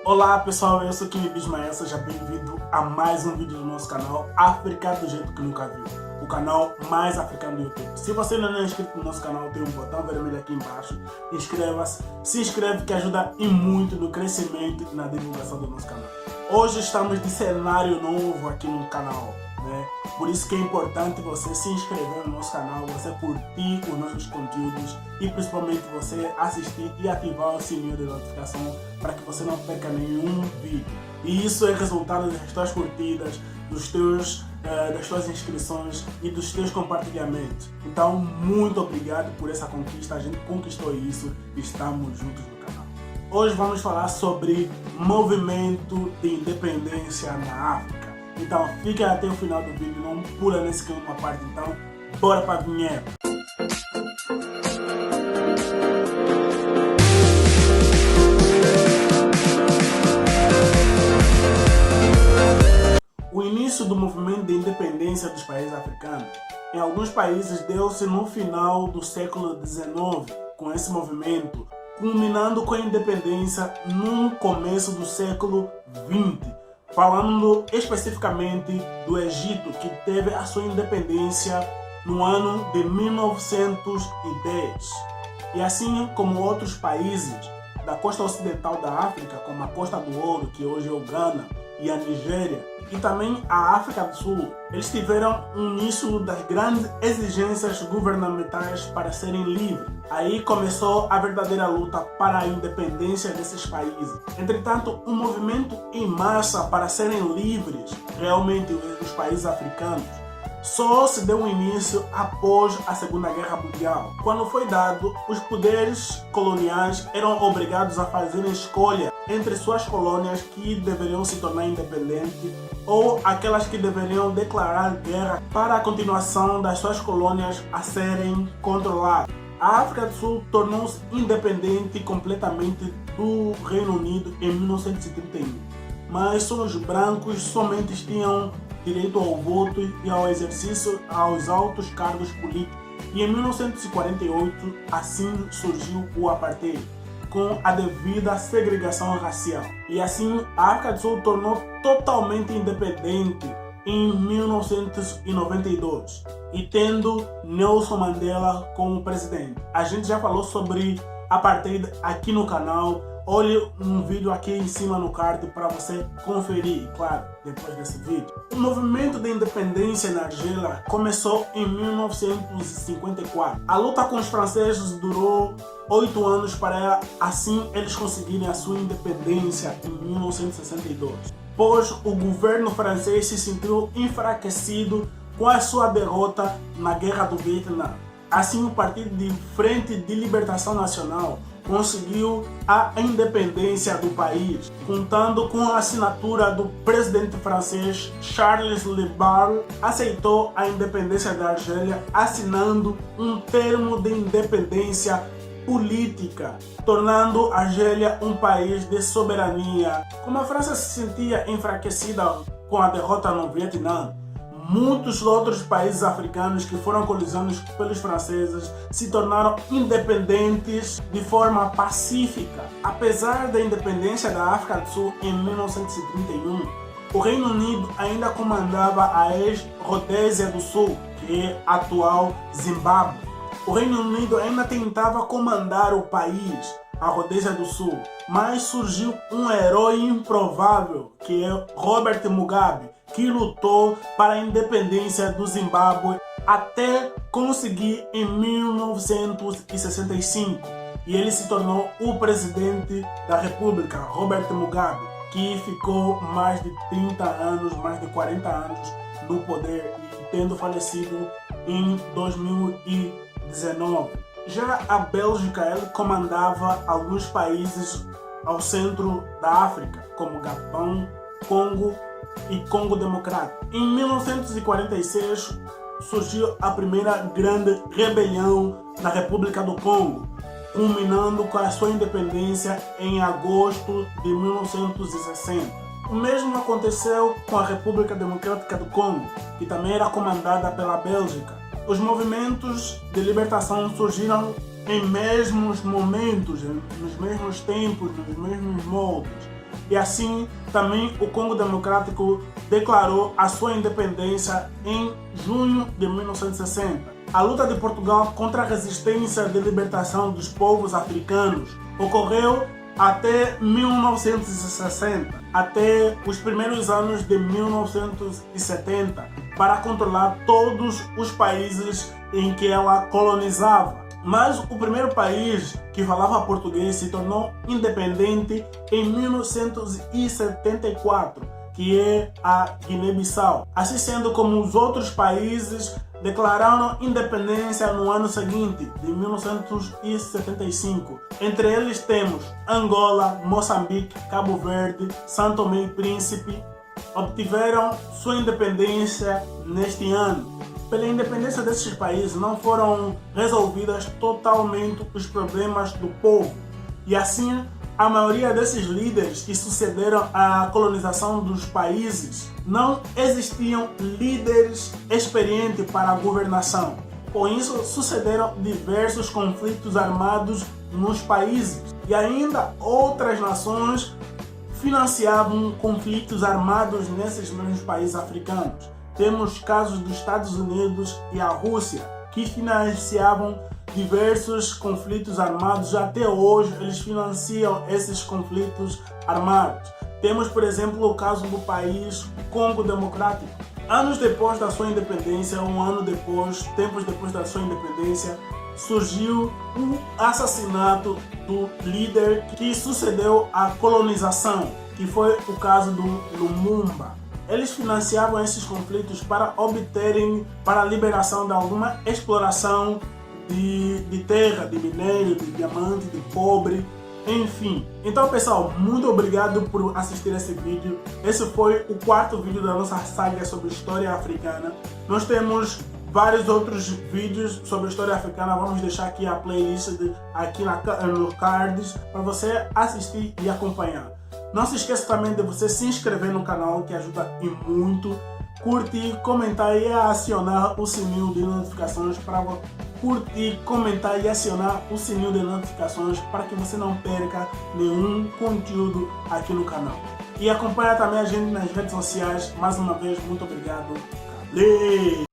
Olá pessoal, eu sou Kimi Bismael, seja bem-vindo a mais um vídeo do nosso canal África do Jeito que Nunca Viu, o canal mais africano do YouTube. Se você ainda não é inscrito no nosso canal, tem um botão vermelho aqui embaixo, inscreva-se, se inscreve que ajuda e muito no crescimento e na divulgação do nosso canal. Hoje estamos de cenário novo aqui no canal, né? Por isso que é importante você se inscrever no nosso canal, você curtir os nossos conteúdos e principalmente você assistir e ativar o sininho de notificação para que você não perca nenhum vídeo. E isso é resultado das tuas curtidas, das tuas inscrições e dos teus compartilhamentos. Então, muito obrigado por essa conquista, a gente conquistou isso e estamos juntos no canal. Hoje vamos falar sobre movimento de independência na África. Então fica até o final do vídeo, não pula nesse uma parte, então bora para a vinheta. O início do movimento de independência dos países africanos, em alguns países deu-se no final do século XIX, com esse movimento, culminando com a independência no começo do século XX. Falando especificamente do Egito, que teve a sua independência no ano de 1910. E assim como outros países da costa ocidental da África, como a Costa do Ouro, que hoje é o Ghana, e a Nigéria, e também a África do Sul, eles tiveram um início das grandes exigências governamentais para serem livres. Aí começou a verdadeira luta para a independência desses países. Entretanto, um movimento em massa para serem livres, realmente, os países africanos, só se deu início após a Segunda Guerra Mundial. Quando foi dado, os poderes coloniais eram obrigados a fazer escolha entre suas colônias que deveriam se tornar independentes ou aquelas que deveriam declarar guerra para a continuação das suas colônias a serem controladas. A África do Sul tornou-se independente completamente do Reino Unido em 1931, mas só os brancos somente tinham direito ao voto e ao exercício aos altos cargos políticos. E em 1948, assim surgiu o apartheid, com a devida segregação racial. E assim, a África do Sul tornou totalmente independente em 1992, e tendo Nelson Mandela como presidente. A gente já falou sobre apartheid aqui no canal. Olhe um vídeo aqui em cima no card para você conferir, claro, depois desse vídeo. O movimento de independência na Argélia começou em 1954. A luta com os franceses durou 8 anos para assim eles conseguirem a sua independência em 1962. Pois o governo francês se sentiu enfraquecido com a sua derrota na Guerra do Vietnã. Assim, o Partido de Frente de Libertação Nacional conseguiu a independência do país, contando com a assinatura do presidente francês Charles Le Gaulle, aceitou a independência da Argélia, assinando um termo de independência política, tornando a Argélia um país de soberania. Como a França se sentia enfraquecida com a derrota no Vietnã, muitos outros países africanos que foram colonizados pelos franceses se tornaram independentes de forma pacífica. Apesar da independência da África do Sul em 1931, o Reino Unido ainda comandava a ex-Rodésia do Sul, que é a atual Zimbábue. O Reino Unido ainda tentava comandar o país, a Rodésia do Sul, mas surgiu um herói improvável, que é Robert Mugabe, que lutou para a independência do Zimbábue até conseguir em 1965. E ele se tornou o presidente da República, Robert Mugabe, que ficou mais de 30 anos, mais de 40 anos no poder e tendo falecido em 2019. Já a Bélgica, ela comandava alguns países ao centro da África, como Gabão, Congo e Congo Democrático. Em 1946 surgiu a primeira grande rebelião na República do Congo, culminando com a sua independência em agosto de 1960. O mesmo aconteceu com a República Democrática do Congo, que também era comandada pela Bélgica. Os movimentos de libertação surgiram em mesmos momentos, nos mesmos tempos, nos mesmos moldes. E assim também o Congo Democrático declarou a sua independência em junho de 1960. A luta de Portugal contra a resistência de libertação dos povos africanos ocorreu até 1960, até os primeiros anos de 1970, para controlar todos os países em que ela colonizava. Mas o primeiro país que falava português se tornou independente em 1974, que é a Guiné-Bissau. Assim sendo como os outros países declararam independência no ano seguinte, de 1975. Entre eles temos Angola, Moçambique, Cabo Verde, São Tomé e Príncipe, obtiveram sua independência neste ano. Pela independência desses países, não foram resolvidas totalmente os problemas do povo. E assim, a maioria desses líderes que sucederam à colonização dos países, não existiam líderes experientes para a governação. Com isso, sucederam diversos conflitos armados nos países. E ainda outras nações financiavam conflitos armados nesses mesmos países africanos. Temos casos dos Estados Unidos e a Rússia, que financiavam diversos conflitos armados. Até hoje eles financiam esses conflitos armados. Temos, por exemplo, o caso do país Congo Democrático. Anos depois da sua independência, um ano depois, tempos depois da sua independência, surgiu o assassinato do líder que sucedeu à colonização, que foi o caso do Lumumba. Eles financiavam esses conflitos para obterem, para a liberação de alguma exploração de terra, de minério, de diamante, de cobre, enfim. Então, pessoal, muito obrigado por assistir esse vídeo. Esse foi o quarto vídeo da nossa saga sobre história africana. Nós temos vários outros vídeos sobre história africana. Vamos deixar aqui a playlist aqui no cards para você assistir e acompanhar. Não se esqueça também de você se inscrever no canal, que ajuda e muito. Curtir, comentar e acionar o sininho de notificações para curtir, comentar e acionar o sininho de notificações para que você não perca nenhum conteúdo aqui no canal. E acompanha também a gente nas redes sociais. Mais uma vez, muito obrigado. Valeu!